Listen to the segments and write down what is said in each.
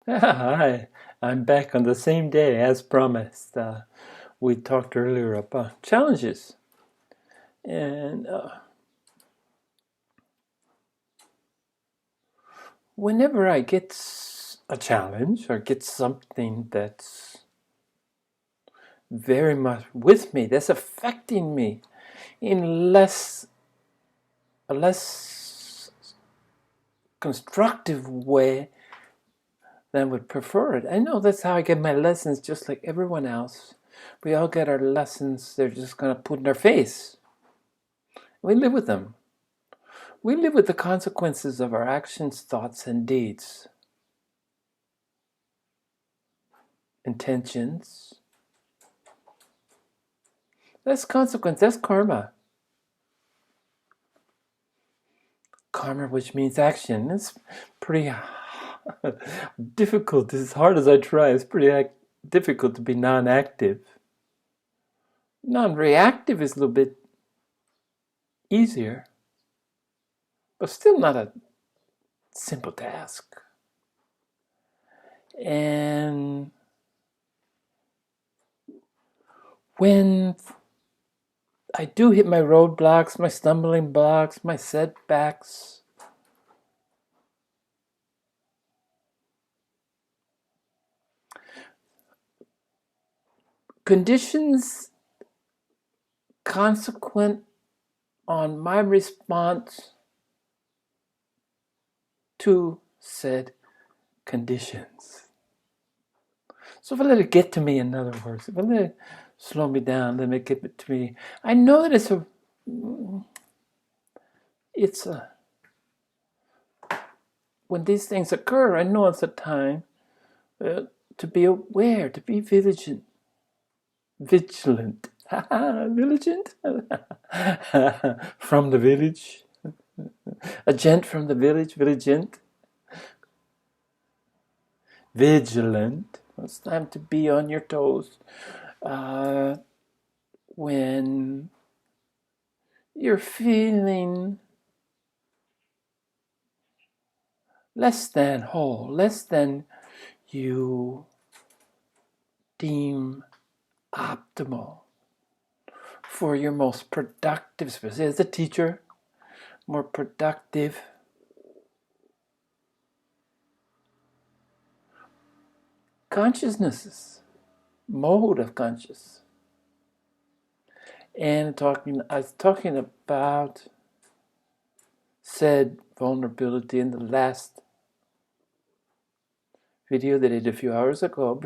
Hi, I'm back on the same day as promised. We talked earlier about challenges, and whenever I get a challenge or get something that's very much with me, that's affecting me in a less constructive way than I would prefer it. I know that's how I get my lessons, just like everyone else. We all get our lessons, they're just going to put in our face. We live with them. We live with the consequences of our actions, thoughts, and deeds, intentions. That's consequence, that's karma. Karma, which means action. It's pretty difficult, as hard as I try, it's pretty difficult to be non-active. Non-reactive is a little bit easier, but still not a simple task. And when I do hit my roadblocks, my stumbling blocks, my setbacks, conditions consequent on my response to said conditions. So if I let it get to me, in other words, if I let it slow me down, let it get to me, I know that it's a, when these things occur, I know it's a time to be aware, to be vigilant. Vigilant. Vigilant? From the village. A gent from the village, vigilant. Vigilant. It's time to be on your toes. When you're feeling less than whole, less than you deem optimal for your most productive, especially as a teacher, more productive consciousnesses, mode of conscious. And I was talking about said vulnerability in the last video that I did a few hours ago.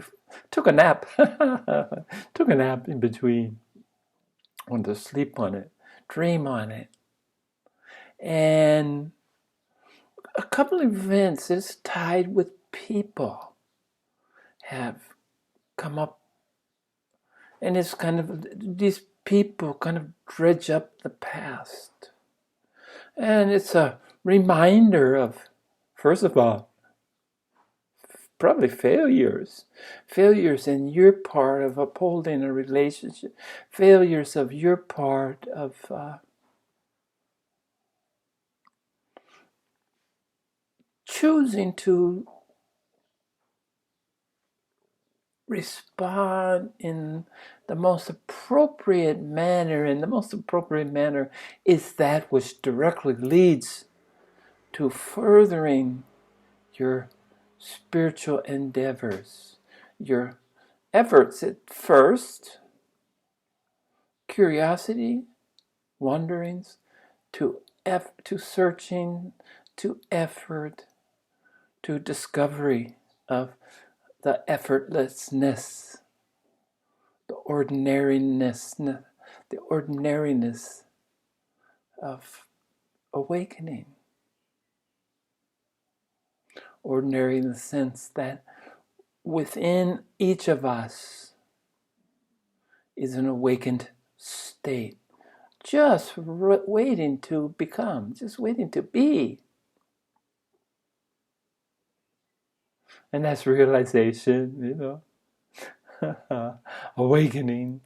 Took a nap. Took a nap in between. Wanted to sleep on it, dream on it. And a couple of events that's tied with people have come up. And it's kind of, these people kind of dredge up the past. And it's a reminder of, first of all, probably failures in your part of upholding a relationship, failures of your part of choosing to respond in the most appropriate manner, and the most appropriate manner is that which directly leads to furthering your spiritual endeavors, your efforts at first, curiosity, wanderings, to searching, to effort, to discovery of the effortlessness, the ordinariness of awakening. Ordinary in the sense that within each of us is an awakened state, just waiting to become, just waiting to be. And that's realization, awakening,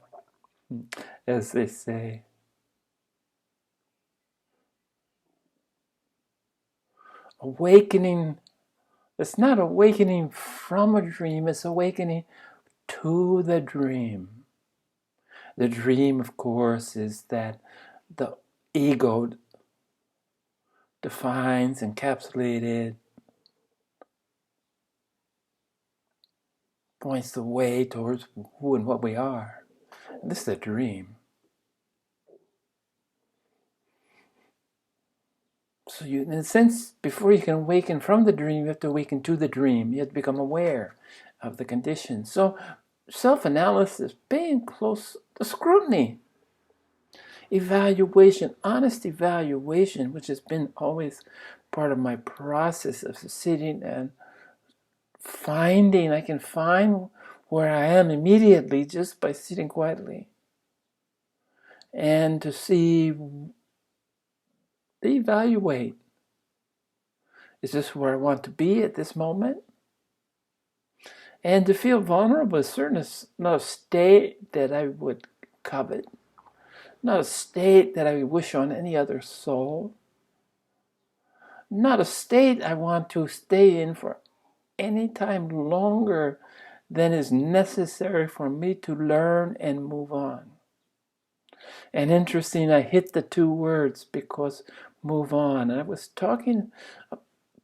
as they say. Awakening It's not awakening from a dream, it's awakening to the dream. The dream, of course, is that the ego defines, encapsulated, points the way towards who and what we are. And this is a dream. So you, in a sense, before you can awaken from the dream, you have to awaken to the dream. You have to become aware of the conditions. So self-analysis, paying close to scrutiny, evaluation, honest evaluation, which has been always part of my process of sitting and finding. I can find where I am immediately just by sitting quietly. And to see, evaluate, is this where I want to be at this moment? And to feel vulnerable is certainly not a state that I would covet, not a state that I would wish on any other soul, not a state I want to stay in for any time longer than is necessary for me to learn and move on. And interesting, I hit the two words because move on. And I was talking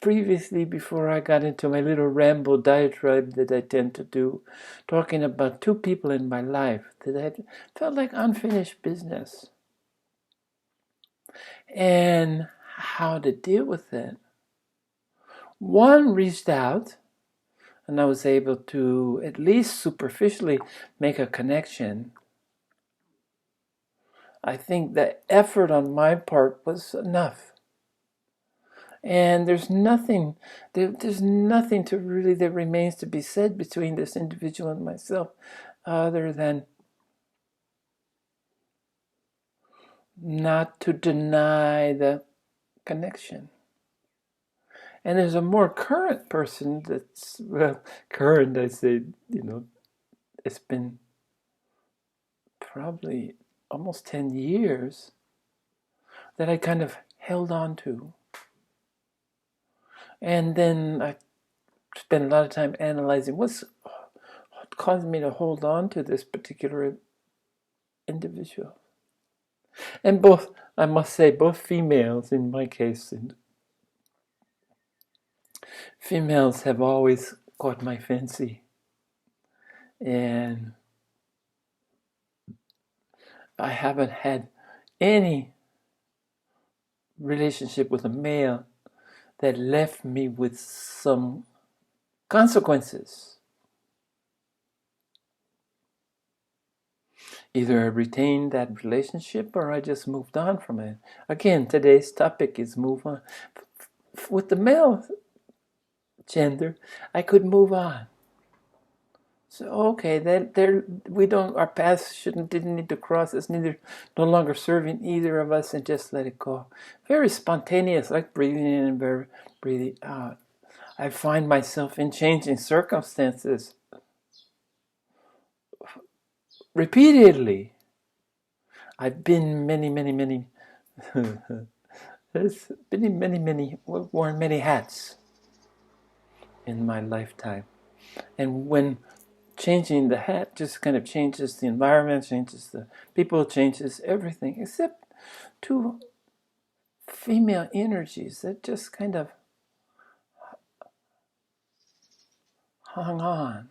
previously, before I got into my little ramble diatribe that I tend to do, talking about two people in my life that I felt like unfinished business and how to deal with it. One reached out, and I was able to at least superficially make a connection. I think the effort on my part was enough. And there's nothing to really that remains to be said between this individual and myself other than not to deny the connection. And there's a more current person that's, well, current, I say, it's been probably almost 10 years that I kind of held on to. And then I spent a lot of time analyzing what caused me to hold on to this particular individual. And both, I must say, both females in my case, and females have always caught my fancy. And I haven't had any relationship with a male that left me with some consequences. Either I retained that relationship or I just moved on from it. Again, today's topic is move on. With the male gender, I could move on. So okay, our paths didn't need to cross. It's no longer serving either of us, and just let it go. Very spontaneous, like breathing in and breathing out. I find myself in changing circumstances repeatedly. I've been worn many hats in my lifetime. And when changing the hat just kind of changes the environment, changes the people, changes everything, except two female energies that just kind of hung on.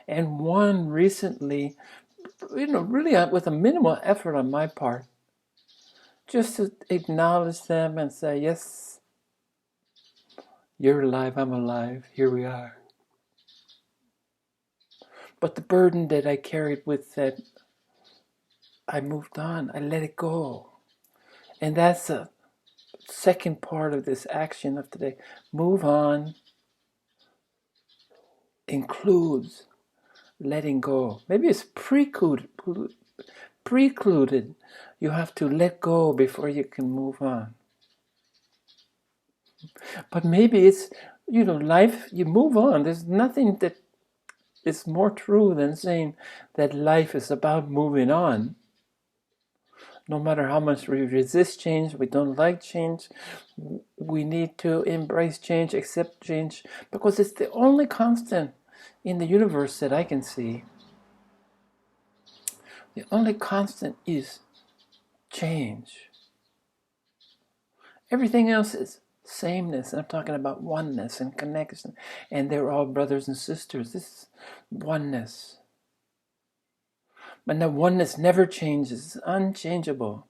And one recently, really with a minimal effort on my part, just to acknowledge them and say, yes, you're alive, I'm alive, here we are. But the burden that I carried with that, I moved on, I let it go. And that's a second part of this action of today. Move on includes letting go. Maybe it's precluded. You have to let go before you can move on. But maybe it's, life, you move on. There's nothing that is more true than saying that life is about moving on. No matter how much we resist change, we don't like change, we need to embrace change, accept change, because it's the only constant in the universe that I can see. The only constant is change. Everything else is sameness. I'm talking about oneness and connection. And they're all brothers and sisters. This is oneness. But that oneness never changes. It's unchangeable.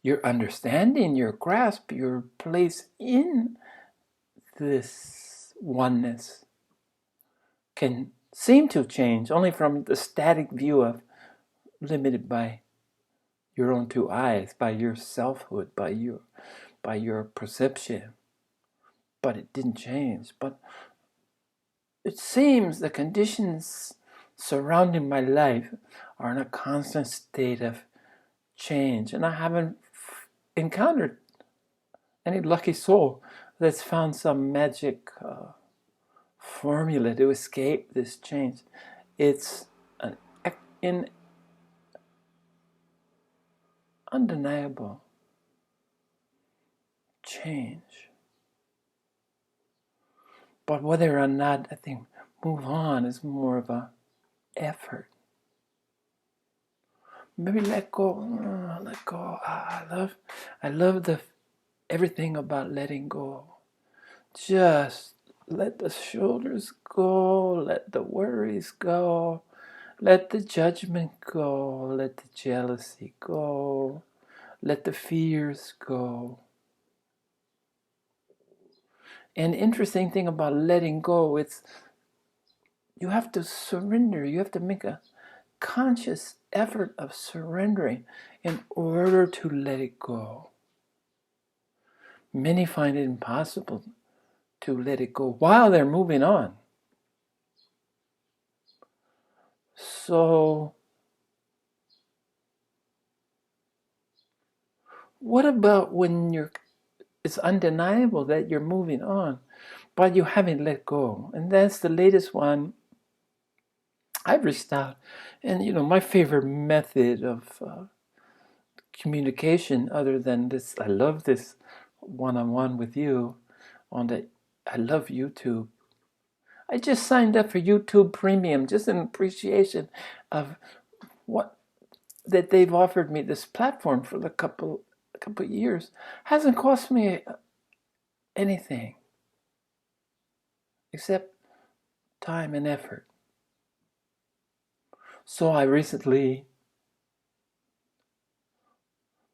Your understanding, your grasp, your place in this oneness can seem to change only from the static view of limited by your own two eyes, by your selfhood, by your perception. But it didn't change. But it seems the conditions surrounding my life are in a constant state of change, and I haven't encountered any lucky soul that's found some magic formula to escape this change. It's an undeniable change. But whether or not I think move on is more of a effort. Maybe let go. Let go. I love everything about letting go. Just let the shoulders go. Let the worries go. Let the judgment go. Let the jealousy go. Let the fears go. And the interesting thing about letting go, it's you have to surrender. You have to make a conscious effort of surrendering in order to let it go. Many find it impossible to let it go while they're moving on. So, what about when it's undeniable that you're moving on, but you haven't let go? And that's the latest one. I've reached out, and my favorite method of communication, other than this, I love this one-on-one with you I love YouTube. I just signed up for YouTube Premium, just in appreciation of what that they've offered me this platform for a couple years. Hasn't cost me anything except time and effort. So I recently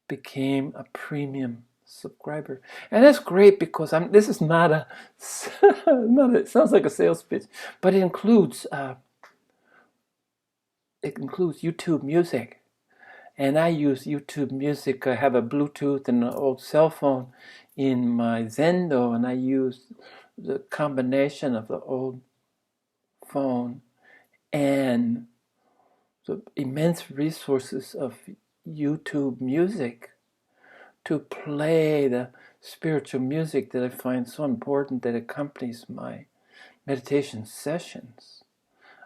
became a premium subscriber, and that's great because this is not a it sounds like a sales pitch, but it includes YouTube Music. And I use YouTube Music. I have a Bluetooth and an old cell phone in my Zendo, and I use the combination of the old phone and the immense resources of YouTube Music to play the spiritual music that I find so important that accompanies my meditation sessions.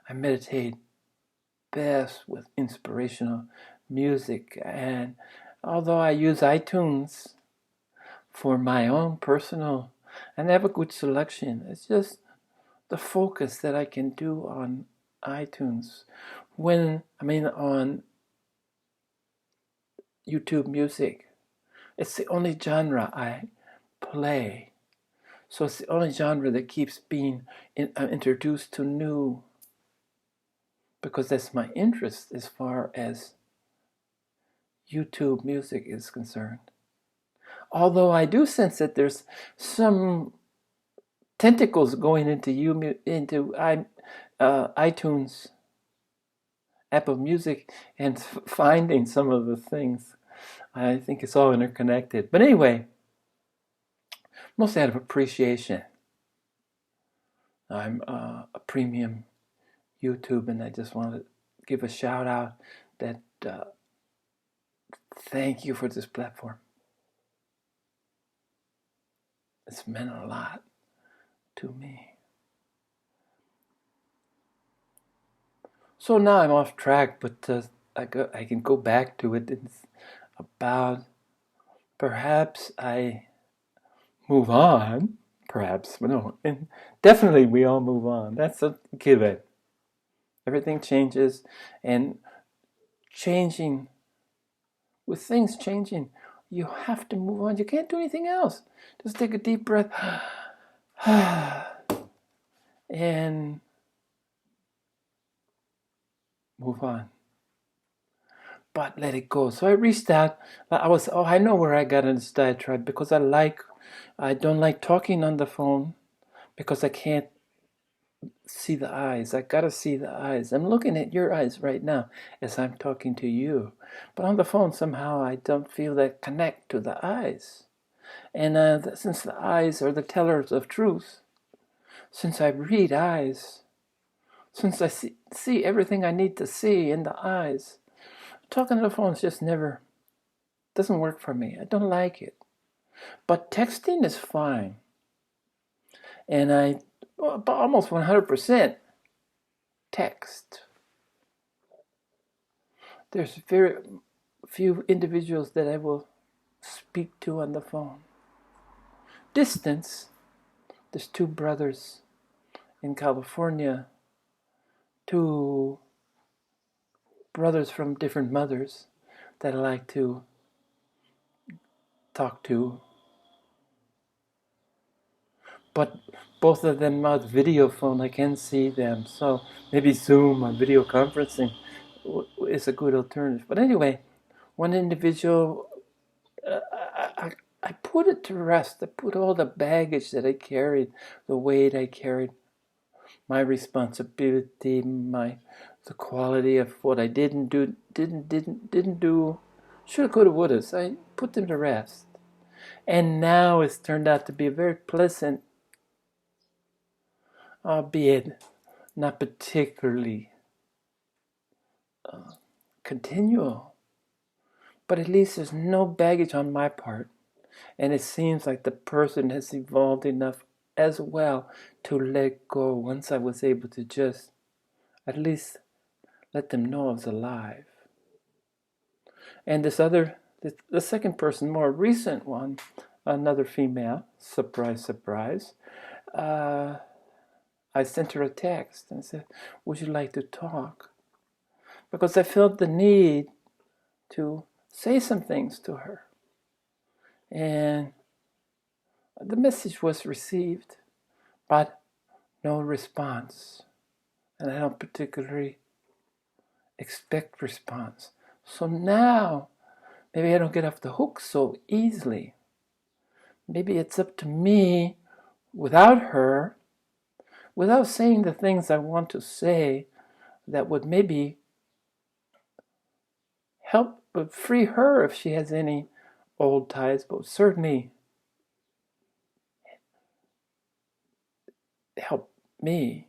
I meditate best with inspirational music, and although I use iTunes for my own personal, and I have a good selection, it's just the focus that I can do on iTunes on YouTube Music. It's the only genre I play, so it's the only genre that keeps being introduced to new, because that's my interest as far as YouTube Music is concerned. Although I do sense that there's some tentacles going into iTunes, Apple Music, and finding some of the things. I think it's all interconnected. But anyway, mostly out of appreciation. I'm a premium YouTube, and I just want to give a shout out that thank you for this platform. It's meant a lot to me. So now I'm off track, but I can go back to it. It's about perhaps I move on, perhaps, but no, and definitely we all move on. That's a given. Everything changes, and changing, with things changing, you have to move on. You can't do anything else. Just take a deep breath and move on. But let it go. So I reached out. I know where I got in this diatribe because I don't like talking on the phone because I can't see the eyes. I gotta see the eyes. I'm looking at your eyes right now as I'm talking to you. But on the phone, somehow I don't feel that connect to the eyes. And since the eyes are the tellers of truth, since I read eyes, since I see everything I need to see in the eyes, talking on the phone is just never, doesn't work for me. I don't like it. But texting is fine. And almost 100% text. There's very few individuals that I will speak to on the phone. Distance, there's two brothers in California, two brothers from different mothers that I like to talk to. But both of them on video phone, I can see them. So maybe Zoom or video conferencing is a good alternative. But anyway, one individual, I put it to rest. I put all the baggage that I carried, the weight I carried, my responsibility, the quality of what I didn't do, shoulda, coulda, woulda. So I put them to rest. And now it's turned out to be a very pleasant, albeit not particularly continual, but at least there's no baggage on my part. And it seems like the person has evolved enough as well to let go once I was able to just at least let them know I was alive. And the second person, more recent one, another female, surprise, surprise, I sent her a text and said, would you like to talk? Because I felt the need to say some things to her. And the message was received, but no response. And I don't particularly expect response. So now, maybe I don't get off the hook so easily. Maybe it's up to me, without her, without saying the things I want to say, that would maybe help but free her if she has any old ties, but certainly help me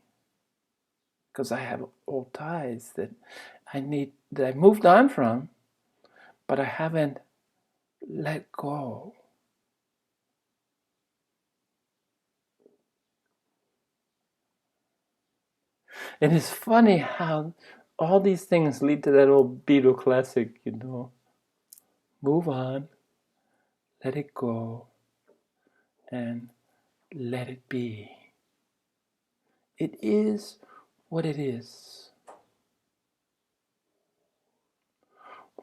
because I have old ties that I moved on from, but I haven't let go. And it's funny how all these things lead to that old Beatle classic, move on, let it go, and let it be. It is what it is.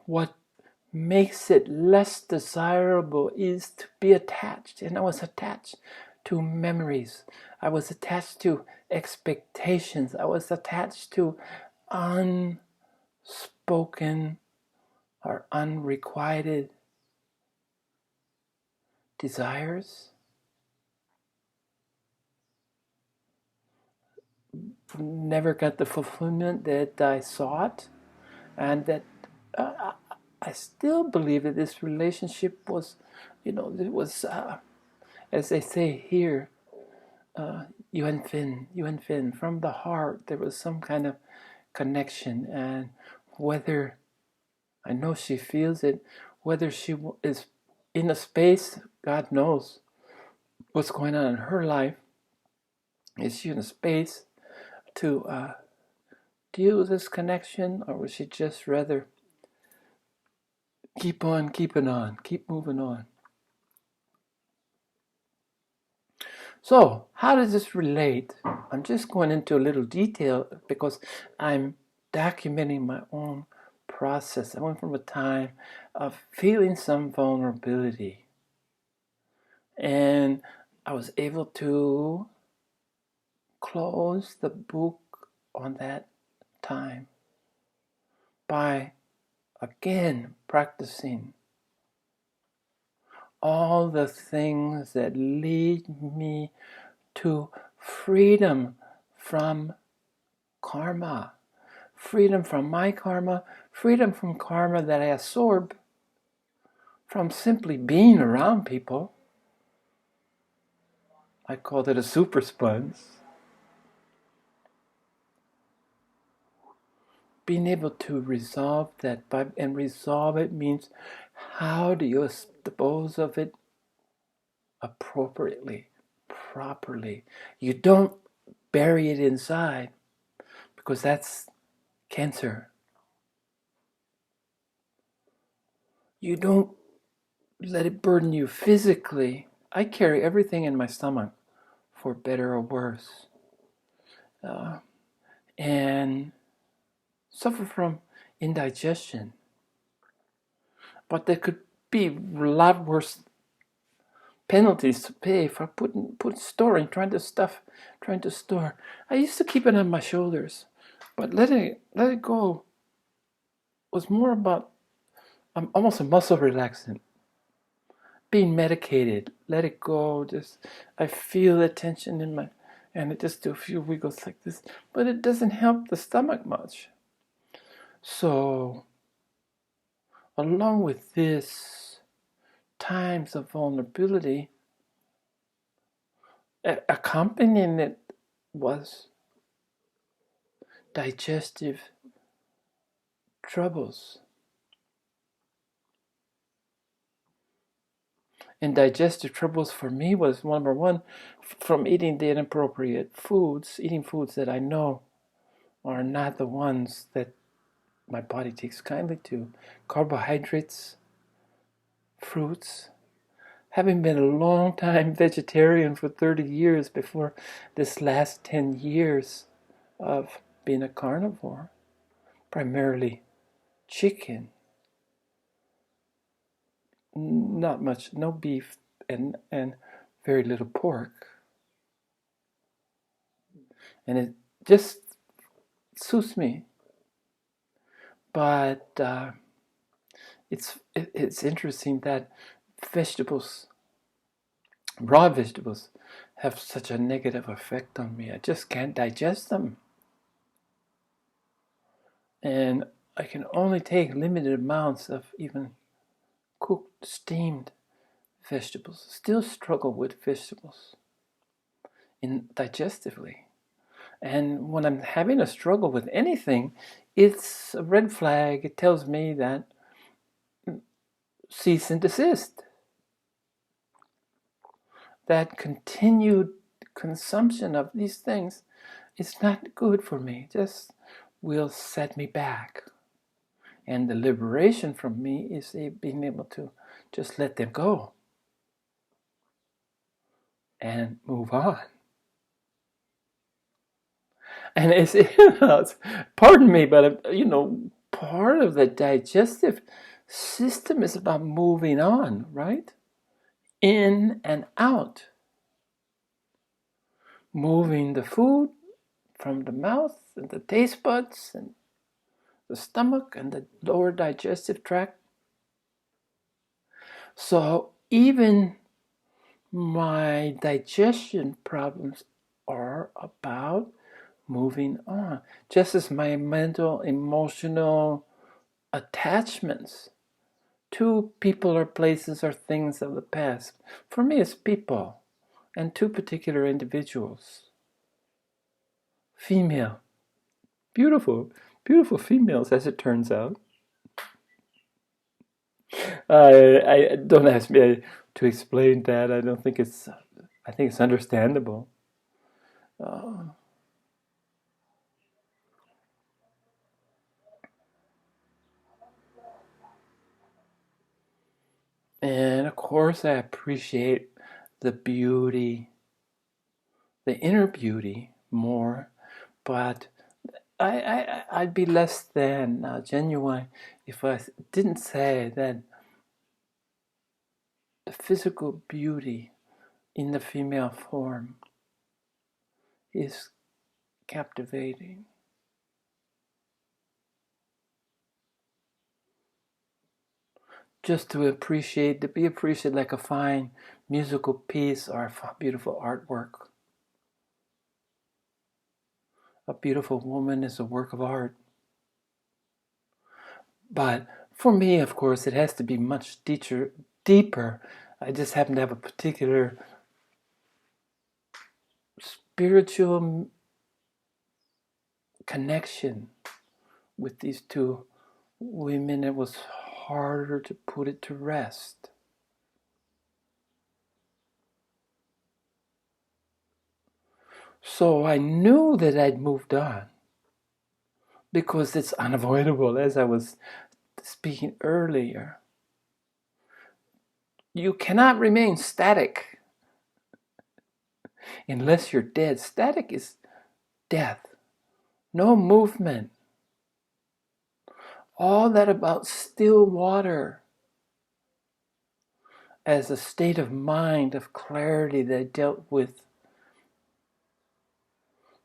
What makes it less desirable is to be attached. And I was attached to memories. I was attached to expectations. I was attached to unspoken or unrequited desires. Never got the fulfillment that I sought, and that I still believe that this relationship was, it was, as they say here, Yuan Fin, from the heart. There was some kind of connection, and whether I know she feels it, whether she is in a space, God knows what's going on in her life. Is she in a space to deal with this connection, or would she just rather keep on keeping on, keep moving on? So, how does this relate? I'm just going into a little detail because I'm documenting my own process. I went from a time of feeling some vulnerability, and I was able to close the book on that time by again practicing all the things that lead me to freedom from karma, freedom from my karma, freedom from karma that I absorb from simply being around people. I called it a super sponge. Being able to resolve that, and resolve it means how do you dispose of it appropriately, properly. You don't bury it inside because that's cancer. You don't let it burden you physically. I carry everything in my stomach, for better or worse, and suffer from indigestion. But there could be a lot worse penalties to pay for storing, trying to store. I used to keep it on my shoulders, but letting it go was more about almost a muscle relaxant. Being medicated, let it go. Just I feel the tension in my, and it just do a few wiggles like this, but it doesn't help the stomach much. So, along with this, times of vulnerability, accompanying it was digestive troubles. And digestive troubles for me was number one, from eating the inappropriate foods, eating foods that I know are not the ones that my body takes kindly to. Carbohydrates, fruits. Having been a long time vegetarian for 30 years before this last 10 years of being a carnivore, primarily chicken, not much, no beef, and very little pork. And it just suits me. But it's interesting that vegetables, raw vegetables, have such a negative effect on me. I just can't digest them. And I can only take limited amounts of even cooked, steamed vegetables. Still struggle with vegetables digestively. And when I'm having a struggle with anything, it's a red flag. It tells me that cease and desist. That continued consumption of these things is not good for me. Just will set me back. And the liberation from me is being able to just let them go and move on. And it's pardon me, but part of the digestive system is about moving on, right? In and out. Moving the food from the mouth and the taste buds and the stomach and the lower digestive tract. So even my digestion problems are about moving on, just as my mental, emotional attachments to people or places or things of the past. For me, it's people and two particular individuals. Female. Beautiful, beautiful females, as it turns out. I don't ask me to explain that. I don't think it's. I think it's understandable. Uh, And of course, I appreciate the beauty, the inner beauty more, but I'd be less than genuine if I didn't say that the physical beauty in the female form is captivating. Just to be appreciated like a fine musical piece or a beautiful artwork. A beautiful woman is a work of art. But for me, of course, it has to be much deeper. I just happen to have a particular spiritual connection with these two women. It was harder to put it to rest. So I knew that I'd moved on because it's unavoidable, as I was speaking earlier. You cannot remain static unless you're dead. Static is death, no movement. All that about still water as a state of mind, of clarity that I dealt with.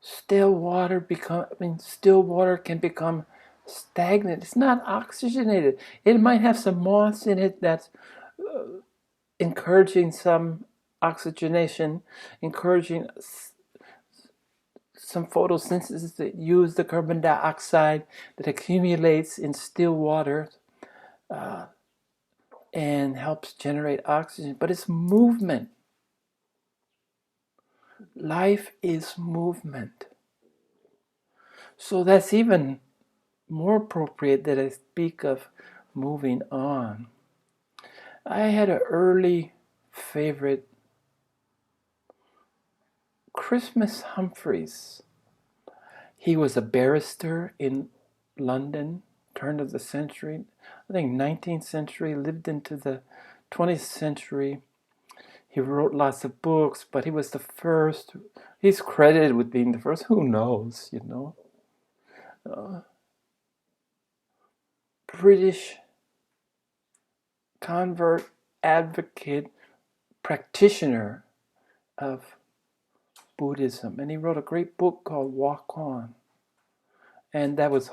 Still water can become stagnant. It's not oxygenated. It might have some moss in it that's encouraging some oxygenation, encouraging some photosynthesis that use the carbon dioxide that accumulates in still water and helps generate oxygen. But it's movement. Life is movement. So that's even more appropriate that I speak of moving on. I had an early favorite, Christmas Humphreys. He was a barrister in London, turn of the century, I think 19th century, lived into the 20th century. He wrote lots of books, but he was the first. He's credited with being the first. Who knows, British convert, advocate, practitioner of Buddhism. And he wrote a great book called Walk On. And that was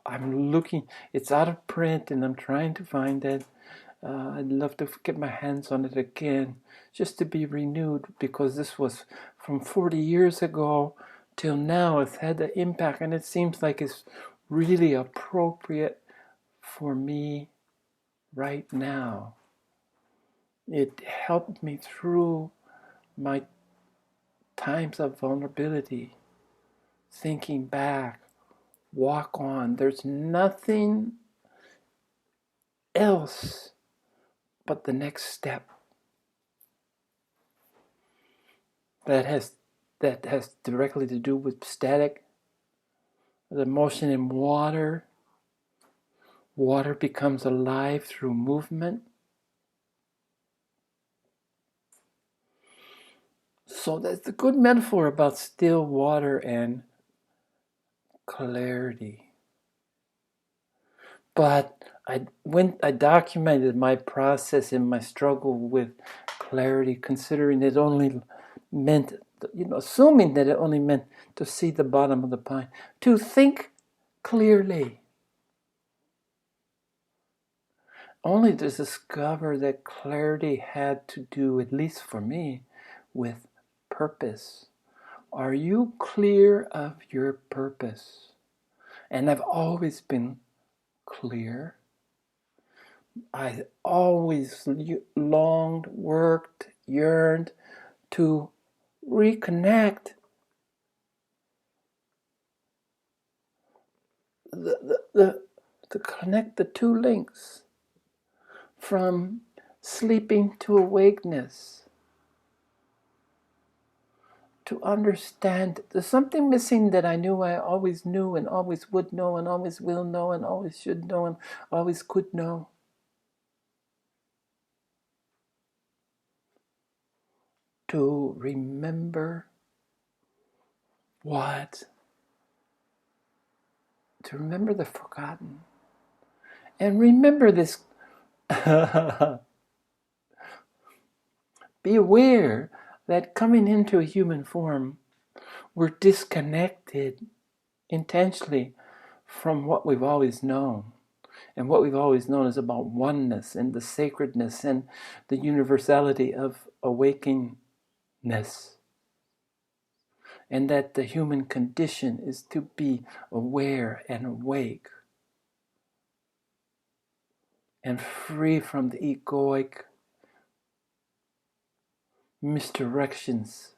I'm looking, it's out of print and I'm trying to find it. I'd love to get my hands on it again, just to be renewed, because this was from 40 years ago till now. It's had the impact, and it seems like it's really appropriate for me right now. It helped me through my times of vulnerability, thinking back, walk on. There's nothing else but the next step that has directly to do with static, the motion in water. Water becomes alive through movement. So that's a good metaphor about still water and clarity. But I documented my process and my struggle with clarity, considering it only meant, assuming that it only meant to see the bottom of the pine, to think clearly. Only to discover that clarity had to do, at least for me, with purpose. Are you clear of your purpose? And I've always been clear. I always longed, worked, yearned to reconnect to connect the two links from sleeping to awakeness, to understand there's something missing that I always knew and always would know and always will know and always should know and always could know. to remember to remember the forgotten. And remember this. Be aware that coming into a human form, we're disconnected intentionally from what we've always known. And what we've always known is about oneness and the sacredness and the universality of awakeness. And that the human condition is to be aware and awake and free from the egoic misdirections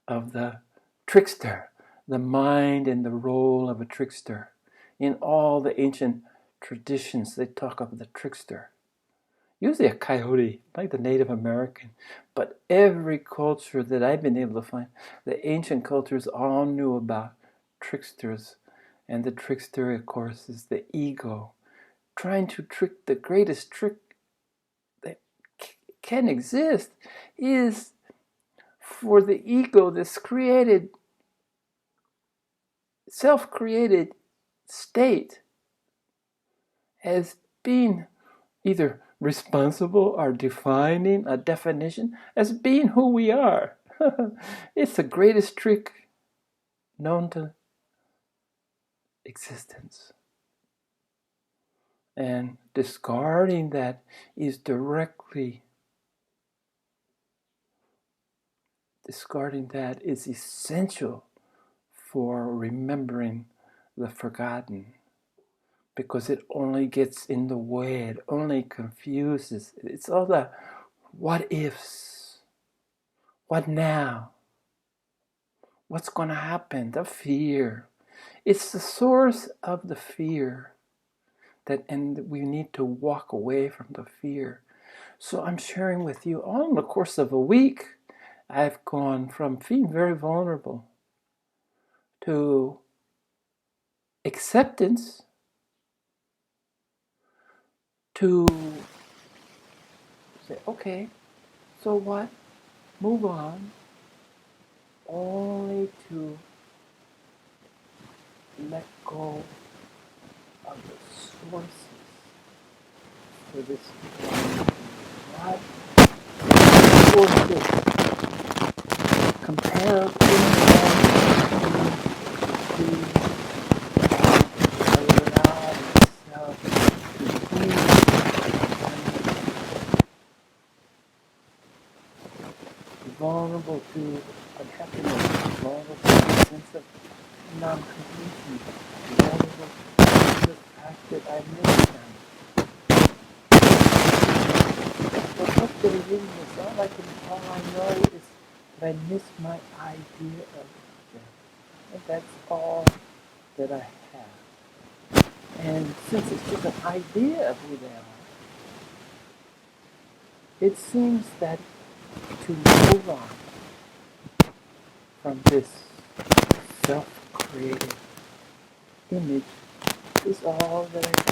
of the trickster, the mind and the role of a trickster. In all the ancient traditions, they talk of the trickster. Usually a coyote, like the Native American. But every culture that I've been able to find, the ancient cultures all knew about tricksters. And the trickster, of course, is the ego, trying to trick. The greatest trick that can exist is for the ego, this created, self-created state, as being either responsible or defining a definition as being who we are. It's the greatest trick known to existence. And discarding that is essential for remembering the forgotten, because it only gets in the way, it only confuses. It's all the what ifs. What now? What's going to happen? The fear. It's the source of the fear, and we need to walk away from the fear. So I'm sharing with you, all in the course of a week, I've gone from feeling very vulnerable to acceptance, to say, okay, so what? Move on, only to let go of the sources for this what forces compare things to allow itself to be vulnerable to unhappiness, vulnerable to a sense of non-completion, vulnerable to the fact that I miss them. But what they really miss, all I know is that I miss my idea of them. And that's all that I have. And since it's just an idea of who they are, it seems that to move on from this self-created image is all that I